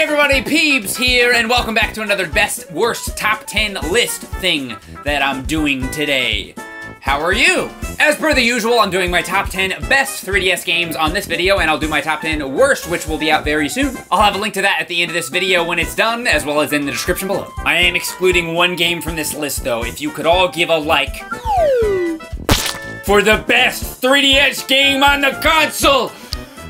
everybody, Peebs here, and welcome back to another best, worst, top 10 list thing that I'm doing today. How are you? As per the usual, I'm doing my top 10 best 3DS games on this video, and I'll do my top 10 worst, which will be out very soon. I'll have a link to that at the end of this video when it's done, as well as in the description below. I am excluding one game from this list, though. If you could all give a like for the best 3DS game on the console!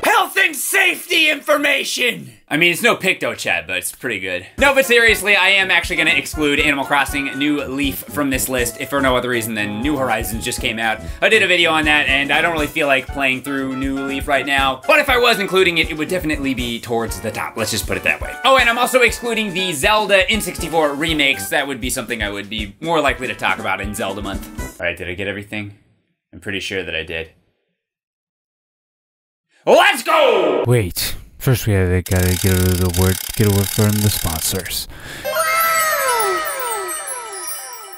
Health and safety information! I mean, it's no Picto-Chat, but it's pretty good. No, but seriously, I am actually gonna exclude Animal Crossing New Leaf from this list, if for no other reason than New Horizons just came out. I did a video on that, and I don't really feel like playing through New Leaf right now. But if I was including it, it would definitely be towards the top. Let's just put it that way. Oh, and I'm also excluding the Zelda N64 remakes. That would be something I would be more likely to talk about in Zelda month. All right, did I get everything? I'm pretty sure that I did. Let's go! Wait, first we gotta get a word from the sponsors.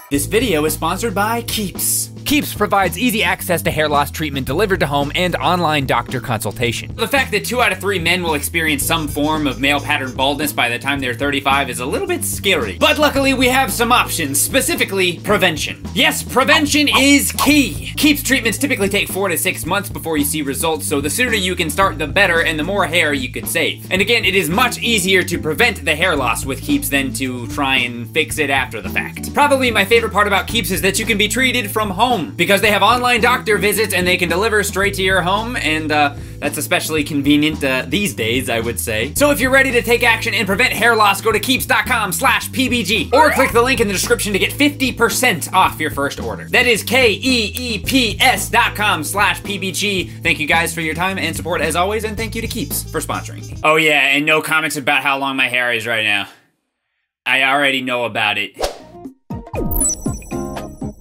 This video is sponsored by Keeps. Keeps provides easy access to hair loss treatment delivered to home and online doctor consultation. The fact that 2 out of 3 men will experience some form of male pattern baldness by the time they're 35 is a little bit scary. But luckily we have some options, specifically prevention. Yes, prevention is key. Keeps treatments typically take 4 to 6 months before you see results, so the sooner you can start the better and the more hair you could save. And again, it is much easier to prevent the hair loss with Keeps than to try and fix it after the fact. Probably my favorite part about Keeps is that you can be treated from home, because they have online doctor visits and they can deliver straight to your home, and that's especially convenient these days, I would say. So if you're ready to take action and prevent hair loss, go to keeps.com/PBG or click the link in the description to get 50% off your first order. That is KEEPS.com/PBG. Thank you guys for your time and support as always, and thank you to Keeps for sponsoring me. Oh yeah, and no comments about how long my hair is right now. I already know about it.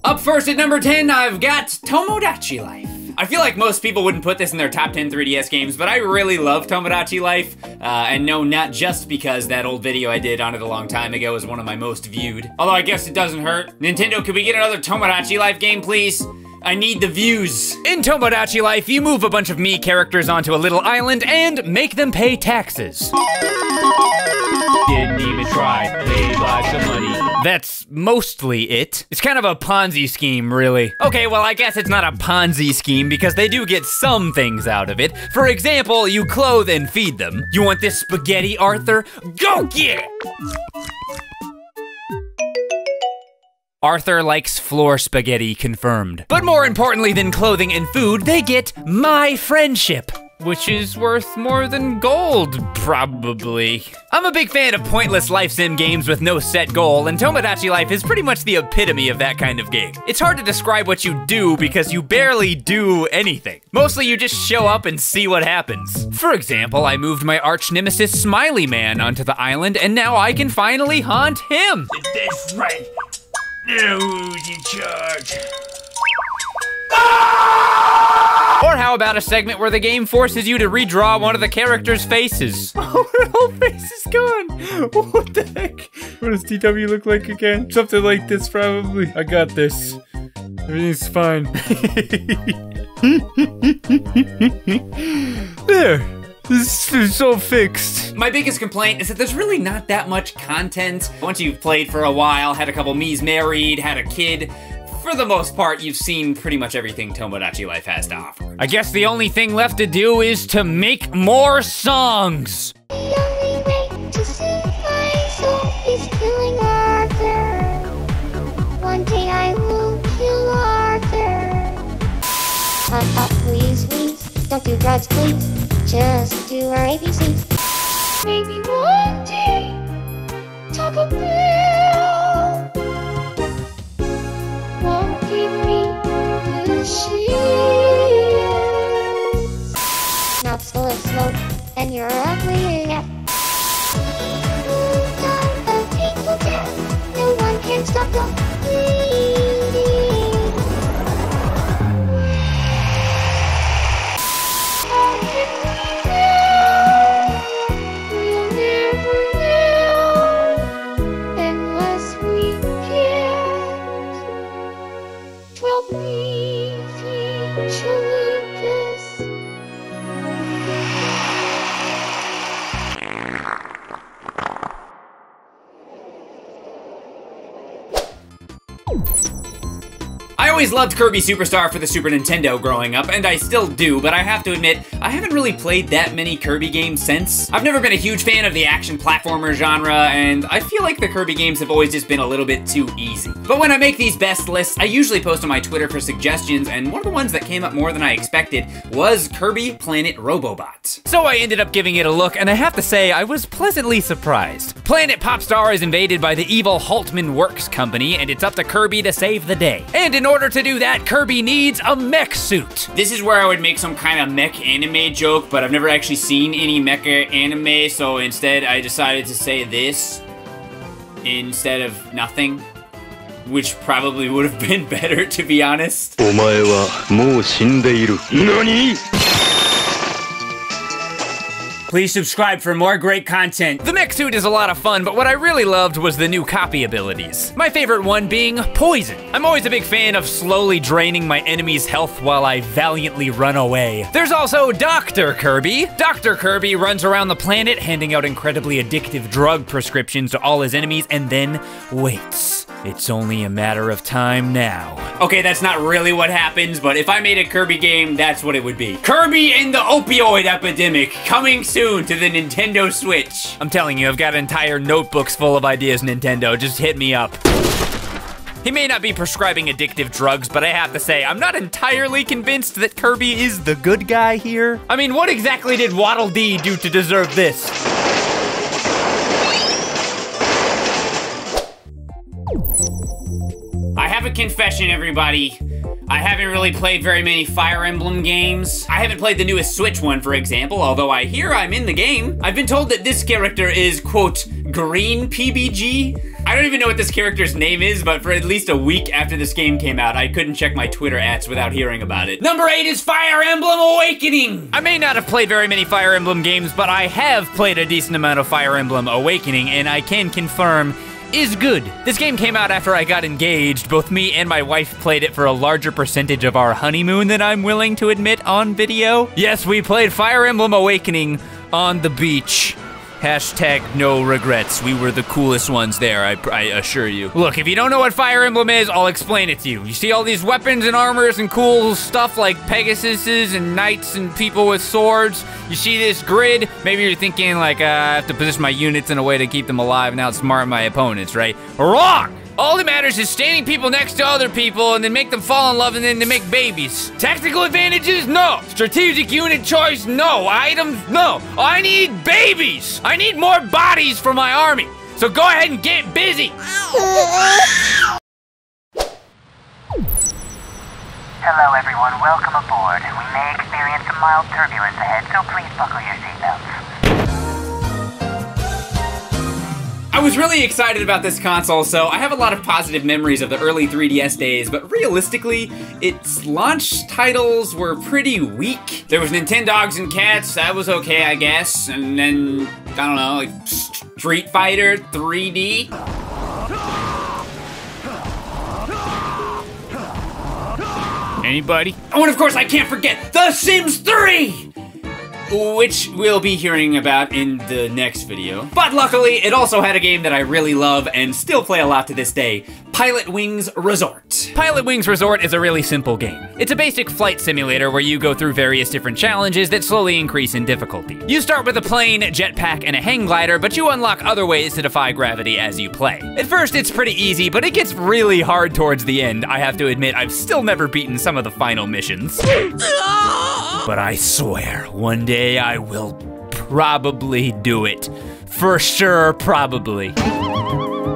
Up first at number 10, I've got Tomodachi Life. I feel like most people wouldn't put this in their top 10 3DS games, but I really love Tomodachi Life. And no, not just because that old video I did on it a long time ago is one of my most viewed. Although I guess it doesn't hurt. Nintendo, could we get another Tomodachi Life game, please? I need the views. In Tomodachi Life, you move a bunch of Mii characters onto a little island and make them pay taxes. Didn't even try, paid lots of money. That's mostly it. It's kind of a Ponzi scheme, really. Okay, well, I guess it's not a Ponzi scheme because they do get some things out of it. For example, you clothe and feed them. You want this spaghetti, Arthur? Go get it! Arthur likes floor spaghetti, confirmed. But more importantly than clothing and food, they get my friendship, which is worth more than gold, probably. I'm a big fan of pointless life sim games with no set goal, and Tomodachi Life is pretty much the epitome of that kind of game. It's hard to describe what you do because you barely do anything. Mostly you just show up and see what happens. For example, I moved my arch nemesis Smiley Man onto the island, and now I can finally haunt him. That's right. Now who's in charge? Or how about a segment where the game forces you to redraw one of the characters' faces? Oh, her whole face is gone. What the heck? What does TW look like again? Something like this, probably. I got this. Everything's fine. There. This is all fixed. My biggest complaint is that there's really not that much content. Once you've played for a while, had a couple Mii's married, had a kid, for the most part, you've seen pretty much everything Tomodachi Life has to offer. I guess the only thing left to do is to make more songs. The only way to save my soul is killing Arthur. One day I will kill Arthur. Please, please, don't do drugs, please. Just do our ABCs. Maybe one day, Taco Bell won't give me the shit. Mouth's full of smoke, and you're ugly enough. Not a painful death. No one can stop the bleeding. always loved Kirby Superstar for the Super Nintendo growing up, and I still do, but I have to admit, I haven't really played that many Kirby games since. I've never been a huge fan of the action platformer genre, and I feel like the Kirby games have always just been a little bit too easy. But when I make these best lists, I usually post on my Twitter for suggestions, and one of the ones that came up more than I expected was Kirby Planet Robobot. So I ended up giving it a look, and I have to say, I was pleasantly surprised. Planet Popstar is invaded by the evil Haltman Works Company, and it's up to Kirby to save the day. And in order to do that, Kirby needs a mech suit. This is where I would make some kind of mech anime joke, but I've never actually seen any mecha anime, so instead I decided to say this instead of nothing, which probably would have been better, to be honest. Please subscribe for more great content. The mech suit is a lot of fun, but what I really loved was the new copy abilities. My favorite one being Poison. I'm always a big fan of slowly draining my enemy's health while I valiantly run away. There's also Dr. Kirby. Dr. Kirby runs around the planet handing out incredibly addictive drug prescriptions to all his enemies and then waits. It's only a matter of time now. Okay, that's not really what happens, but if I made a Kirby game, that's what it would be. Kirby and the opioid epidemic, coming soon to the Nintendo Switch. I'm telling you, I've got entire notebooks full of ideas, Nintendo. Just hit me up. He may not be prescribing addictive drugs, but I have to say, I'm not entirely convinced that Kirby is the good guy here. I mean, what exactly did Waddle Dee do to deserve this? I have a confession, everybody. I haven't really played very many Fire Emblem games. I haven't played the newest Switch one, for example, although I hear I'm in the game. I've been told that this character is, quote, green PBG. I don't even know what this character's name is, but for at least a week after this game came out, I couldn't check my Twitter ads without hearing about it. Number 8 is Fire Emblem Awakening. I may not have played very many Fire Emblem games, but I have played a decent amount of Fire Emblem Awakening, and I can confirm is good. This game came out after I got engaged. Both me and my wife played it for a larger percentage of our honeymoon than I'm willing to admit on video. Yes, we played Fire Emblem Awakening on the beach. Hashtag no regrets. We were the coolest ones there, I assure you. Look, if you don't know what Fire Emblem is, I'll explain it to you. You see all these weapons and armors and cool stuff like Pegasuses and knights and people with swords. You see this grid? Maybe you're thinking like, I have to position my units in a way to keep them alive and outsmart my opponents, right? Wrong! All that matters is standing people next to other people and then make them fall in love and then to make babies. Tactical advantages? No. Strategic unit choice? No. Items? No. I need babies. I need more bodies for my army. So go ahead and get busy. Hello everyone, welcome aboard. We may experience some mild turbulence ahead, so please buckle your seatbelts. I was really excited about this console, so I have a lot of positive memories of the early 3DS days, but realistically, its launch titles were pretty weak. There was Nintendogs and Cats, that was okay, I guess, and then, I don't know, like Street Fighter 3D. Anybody? Oh, and of course I can't forget The Sims 3! Which we'll be hearing about in the next video. But luckily, it also had a game that I really love and still play a lot to this day, Pilotwings Resort. Pilotwings Resort is a really simple game. It's a basic flight simulator where you go through various different challenges that slowly increase in difficulty. You start with a plane, jetpack, and a hang glider, but you unlock other ways to defy gravity as you play. At first, it's pretty easy, but it gets really hard towards the end. I have to admit, I've still never beaten some of the final missions. But I swear, one day I will probably do it. For sure, probably.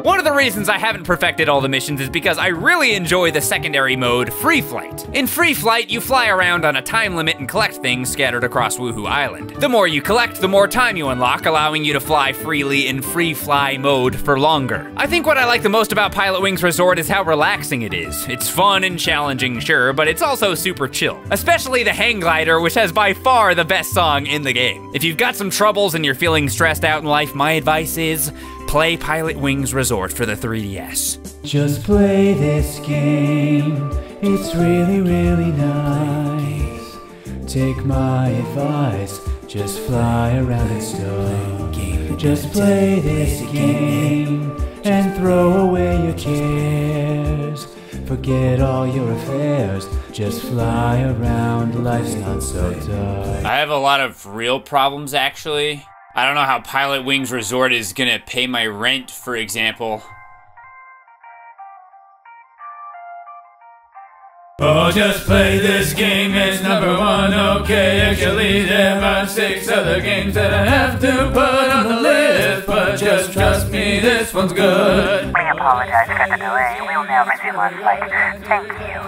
One of the reasons I haven't perfected all the missions is because I really enjoy the secondary mode, Free Flight. In Free Flight, you fly around on a time limit and collect things scattered across Woohoo Island. The more you collect, the more time you unlock, allowing you to fly freely in free fly mode for longer. I think what I like the most about Pilotwings Resort is how relaxing it is. It's fun and challenging, sure, but it's also super chill. Especially the hang glider, which has by far the best song in the game. If you've got some troubles and you're feeling stressed out in life, my advice is play Pilotwings Resort for the 3DS. Just play this game, it's really, really nice. Take my advice, just fly around and stuff. Just play this game and throw away your cares. Forget all your affairs. Just fly around, life's not so tough. I have a lot of real problems, actually. I don't know how Pilotwings Resort is gonna pay my rent, for example. Oh, just play this game, it's number one, okay. Actually, there are 6 other games that I have to put on the list, but just trust me, this one's good. We apologize for the delay. We'll now resume our flight. Thank you.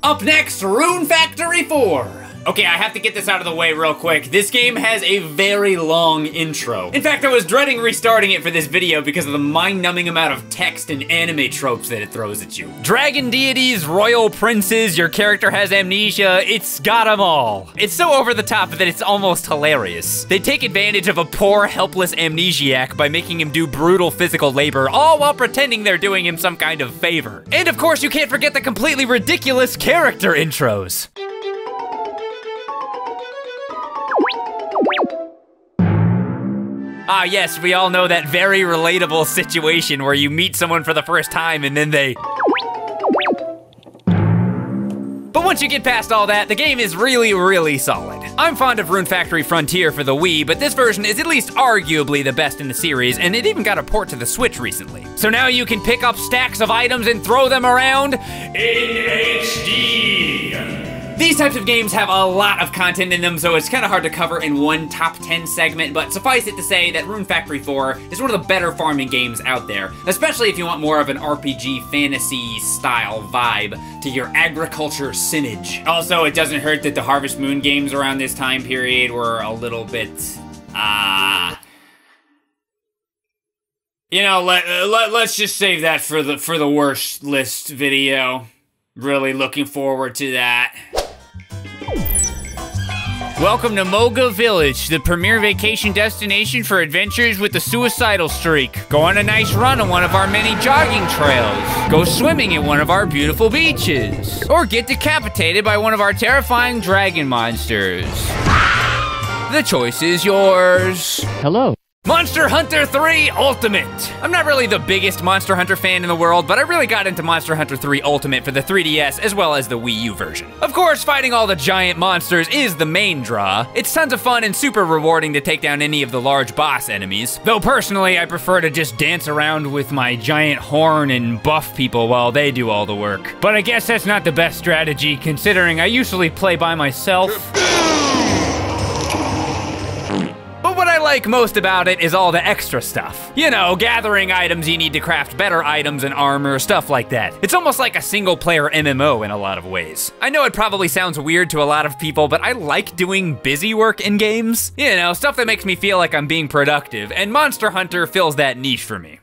Up next, Rune Factory 4. Okay, I have to get this out of the way real quick. This game has a very long intro. In fact, I was dreading restarting it for this video because of the mind-numbing amount of text and anime tropes that it throws at you. Dragon deities, royal princes, your character has amnesia, it's got them all. It's so over the top that it's almost hilarious. They take advantage of a poor, helpless amnesiac by making him do brutal physical labor, all while pretending they're doing him some kind of favor. And of course, you can't forget the completely ridiculous character intros. Ah yes, we all know that very relatable situation where you meet someone for the first time and then they... But once you get past all that, the game is really, really solid. I'm fond of Rune Factory Frontier for the Wii, but this version is at least arguably the best in the series, and it even got a port to the Switch recently. So now you can pick up stacks of items and throw them around in HD. These types of games have a lot of content in them, so it's kind of hard to cover in one top 10 segment, but suffice it to say that Rune Factory 4 is one of the better farming games out there, especially if you want more of an RPG fantasy style vibe to your agriculture sinnage. Also, it doesn't hurt that the Harvest Moon games around this time period were a little bit, you know, let's just save that for the worst list video. Really looking forward to that. Welcome to Moga Village, the premier vacation destination for adventures with the suicidal streak. Go on a nice run on one of our many jogging trails. Go swimming at one of our beautiful beaches. Or get decapitated by one of our terrifying dragon monsters. The choice is yours. Hello. Monster Hunter 3 Ultimate. I'm not really the biggest Monster Hunter fan in the world, but I really got into Monster Hunter 3 Ultimate for the 3DS as well as the Wii U version. Of course, fighting all the giant monsters is the main draw. It's tons of fun and super rewarding to take down any of the large boss enemies. Though personally, I prefer to just dance around with my giant horn and buff people while they do all the work. But I guess that's not the best strategy, considering I usually play by myself. But what I like most about it is all the extra stuff. You know, gathering items you need to craft better items and armor, stuff like that. It's almost like a single-player MMO in a lot of ways. I know it probably sounds weird to a lot of people, but I like doing busy work in games. You know, stuff that makes me feel like I'm being productive, and Monster Hunter fills that niche for me.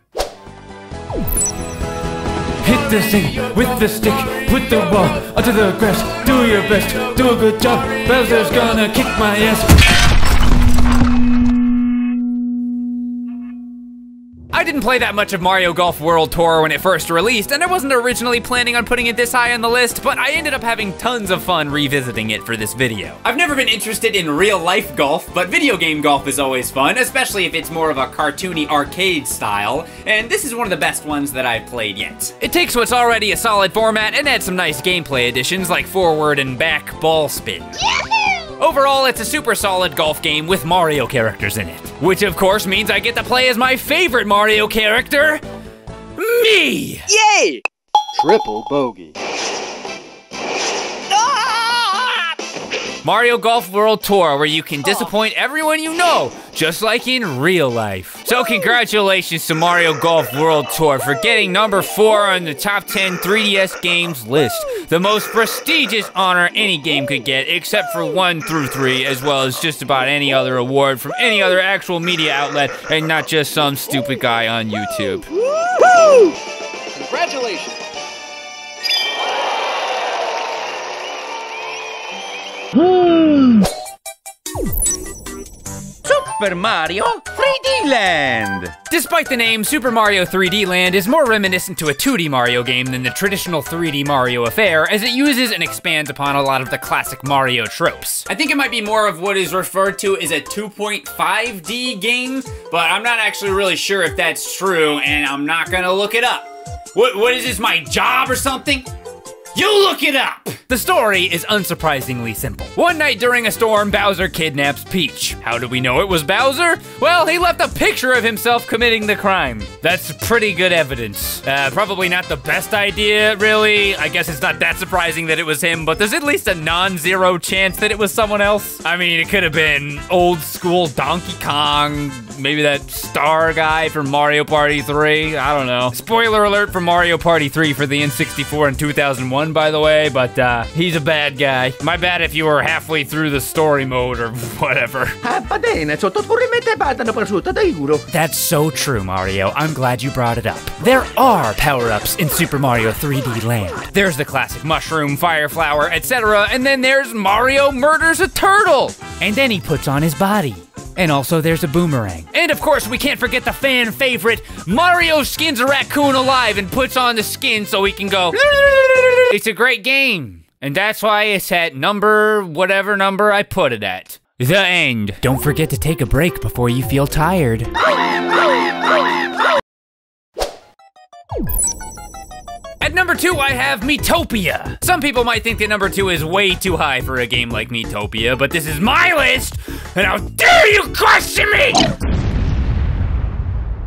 Hit the thing with the stick, put the ball onto the grass, do your best, do a good job, Bowser's gonna kick my ass. I didn't play that much of Mario Golf World Tour when it first released, and I wasn't originally planning on putting it this high on the list, but I ended up having tons of fun revisiting it for this video. I've never been interested in real-life golf, but video game golf is always fun, especially if it's more of a cartoony arcade style, and this is one of the best ones that I've played yet. It takes what's already a solid format and adds some nice gameplay additions like forward and back ball spin. Overall, it's a super solid golf game with Mario characters in it. Which of course means I get to play as my favorite Mario character, me! Yay! Triple bogey. Mario Golf World Tour, where you can disappoint everyone you know, just like in real life. So congratulations to Mario Golf World Tour for getting number 4 on the top 10 3DS games list. The most prestigious honor any game could get, except for 1 through 3, as well as just about any other award from any other actual media outlet, and not just some stupid guy on YouTube. Woo! Congratulations. Super Mario 3 3D Land! Despite the name, Super Mario 3D Land is more reminiscent to a 2D Mario game than the traditional 3D Mario affair, as it uses and expands upon a lot of the classic Mario tropes. I think it might be more of what is referred to as a 2.5D game, but I'm not actually really sure if that's true, and I'm not gonna look it up. What is this, my job or something? You look it up! The story is unsurprisingly simple. One night during a storm, Bowser kidnaps Peach. How do we know it was Bowser? Well, he left a picture of himself committing the crime. That's pretty good evidence. Probably not the best idea, really. I guess it's not that surprising that it was him, but there's at least a non-zero chance that it was someone else. I mean, it could have been old school Donkey Kong, maybe that star guy from Mario Party 3, I don't know. Spoiler alert for Mario Party 3 for the N64 in 2001, by the way, but he's a bad guy. My bad if you were halfway through the story mode or whatever. That's so true, Mario. I'm glad you brought it up. There are power-ups in Super Mario 3D Land. There's the classic mushroom, fire flower, etc., and then there's Mario murders a turtle, and then he puts on his body. And also there's a boomerang. And of course we can't forget the fan favorite, Mario skins a raccoon alive and puts on the skin so he can go. It's a great game. And that's why it's at whatever number I put it at. The end. Don't forget to take a break before you feel tired. At number 2, I have Metopia. Some people might think that number 2 is way too high for a game like Metopia, but this is my list, and how dare you question me!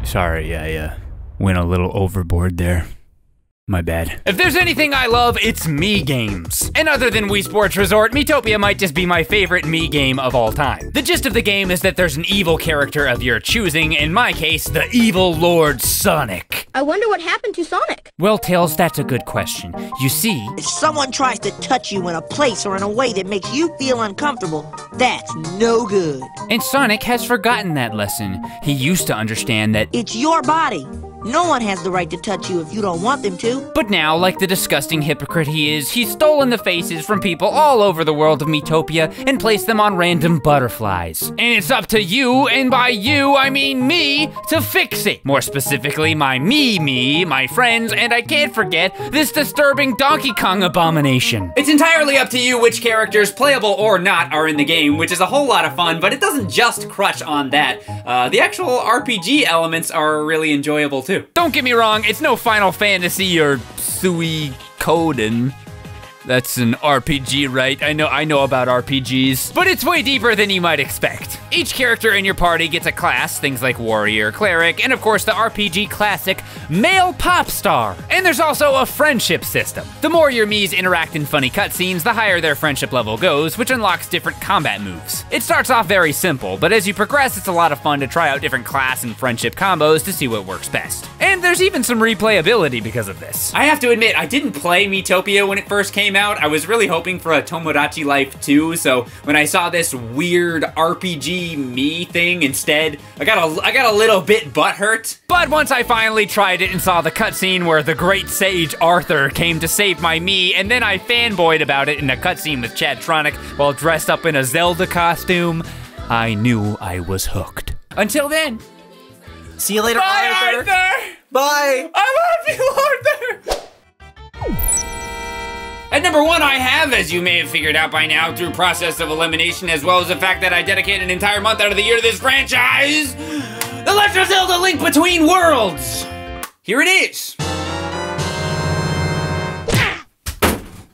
Sorry, I went a little overboard there. My bad. If there's anything I love, it's Mii games. And other than Wii Sports Resort, Metopia might just be my favorite Mii game of all time. The gist of the game is that there's an evil character of your choosing, in my case, the evil Lord Sonic. I wonder what happened to Sonic. Well, Tails, that's a good question. You see, if someone tries to touch you in a place or in a way that makes you feel uncomfortable, that's no good. And Sonic has forgotten that lesson. He used to understand that it's your body. No one has the right to touch you if you don't want them to. But now, like the disgusting hypocrite he is, he's stolen the faces from people all over the world of Metopia and placed them on random butterflies. And it's up to you, and by you, I mean me, to fix it. More specifically, my me, my friends, and I can't forget this disturbing Donkey Kong abomination. It's entirely up to you which characters, playable or not, are in the game, which is a whole lot of fun, but it doesn't just crutch on that. The actual RPG elements are really enjoyable too. Don't get me wrong, it's no Final Fantasy or Suikoden. That's an RPG, right? I know about RPGs, but it's way deeper than you might expect. Each character in your party gets a class, things like warrior, cleric, and of course the RPG classic, male pop star. And there's also a friendship system. The more your Miis interact in funny cutscenes, the higher their friendship level goes, which unlocks different combat moves. It starts off very simple, but as you progress, it's a lot of fun to try out different class and friendship combos to see what works best. And there's even some replayability because of this. I have to admit, I didn't play Metopia when it first came out. I was really hoping for a Tomodachi Life 2, so when I saw this weird RPG Mii thing instead, I got a little bit butthurt. But once I finally tried it and saw the cutscene where the great sage Arthur came to save my Mii, and then I fanboyed about it in a cutscene with Chadtronic while dressed up in a Zelda costume, I knew I was hooked. Until then. See you later, Bye, Arthur! Bye! I love you, Arthur! At number 1, I have, as you may have figured out by now, through process of elimination, as well as the fact that I dedicate an entire month out of the year to this franchise, The Legend of Zelda: Link Between Worlds. Here it is.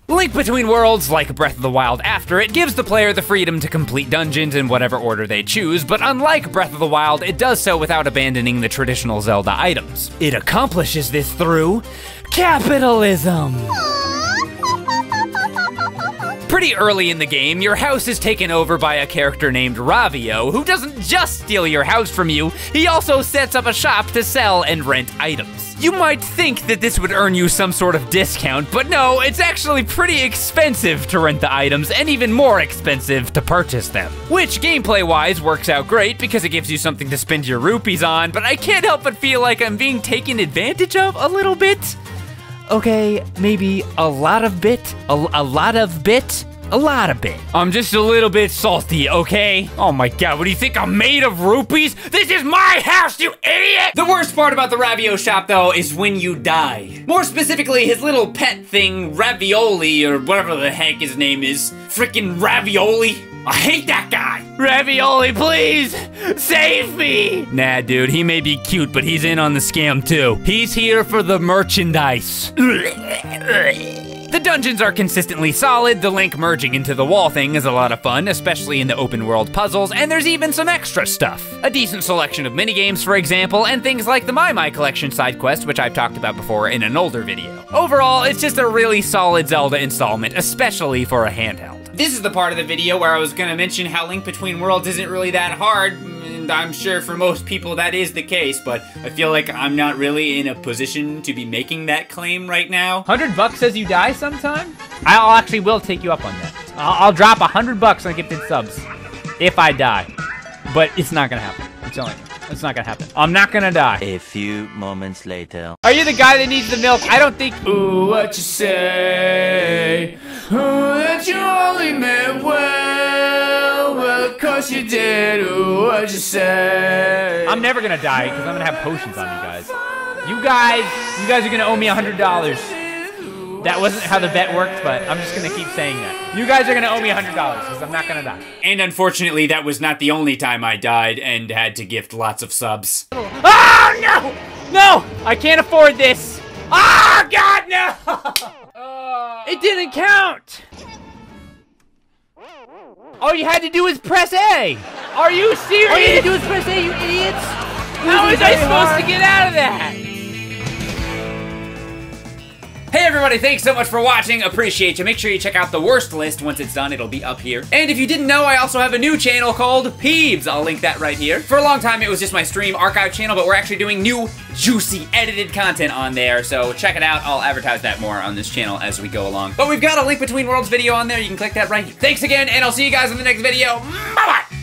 Link Between Worlds, like Breath of the Wild after it, gives the player the freedom to complete dungeons in whatever order they choose, but unlike Breath of the Wild, it does so without abandoning the traditional Zelda items. It accomplishes this through capitalism. Pretty early in the game, your house is taken over by a character named Ravio, who doesn't just steal your house from you, he also sets up a shop to sell and rent items. You might think that this would earn you some sort of discount, but no, it's actually pretty expensive to rent the items and even more expensive to purchase them. Which gameplay-wise works out great because it gives you something to spend your rupees on, but I can't help but feel like I'm being taken advantage of a little bit. Okay, maybe a lot of bit, A lot of bit. I'm just a little bit salty, okay? Oh my god, what do you think I'm made of, rupees? This is my house, you idiot! The worst part about the Ravio shop, though, is when you die. More specifically, his little pet thing, Ravioli, or whatever the heck his name is. Frickin' Ravioli. I hate that guy! Ravioli, please! Save me! Nah, dude, he may be cute, but he's in on the scam, too. He's here for the merchandise. The dungeons are consistently solid, the Link merging into the wall thing is a lot of fun, especially in the open world puzzles, and there's even some extra stuff. A decent selection of minigames, for example, and things like the My Collection side quest, which I've talked about before in an older video. Overall, it's just a really solid Zelda installment, especially for a handheld. This is the part of the video where I was gonna mention how Link Between Worlds isn't really that hard, and I'm sure for most people that is the case, but I feel like I'm not really in a position to be making that claim right now. $100 says you die sometime? I actually will take you up on that. I'll drop $100 on gifted subs if I die, but it's not gonna happen. I'm telling you, it's not gonna happen. I'm not gonna die. A few moments later. Are you the guy that needs the milk? I don't think. Ooh, what you say? Ooh, that you only meant well. Well, of course you did. Ooh, what you say? I'm never gonna die because I'm gonna have potions on me, guys. You guys are gonna owe me $100. That wasn't how the bet worked, but I'm just gonna keep saying that. You guys are gonna owe me $100 because I'm not gonna die. And unfortunately, that was not the only time I died and had to gift lots of subs. Oh no! No! I can't afford this! Oh god, no! It didn't count! All you had to do was press A! Are you serious? All you had to do was press A, you idiots! How was I supposed to get out of that? Hey everybody, thanks so much for watching, appreciate you. Make sure you check out the worst list once it's done, it'll be up here. And if you didn't know, I also have a new channel called Peebs. I'll link that right here. For a long time, it was just my stream archive channel, but we're actually doing new, juicy, edited content on there, so check it out. I'll advertise that more on this channel as we go along. But we've got a Link Between Worlds video on there, you can click that right here. Thanks again, and I'll see you guys in the next video. Bye-bye!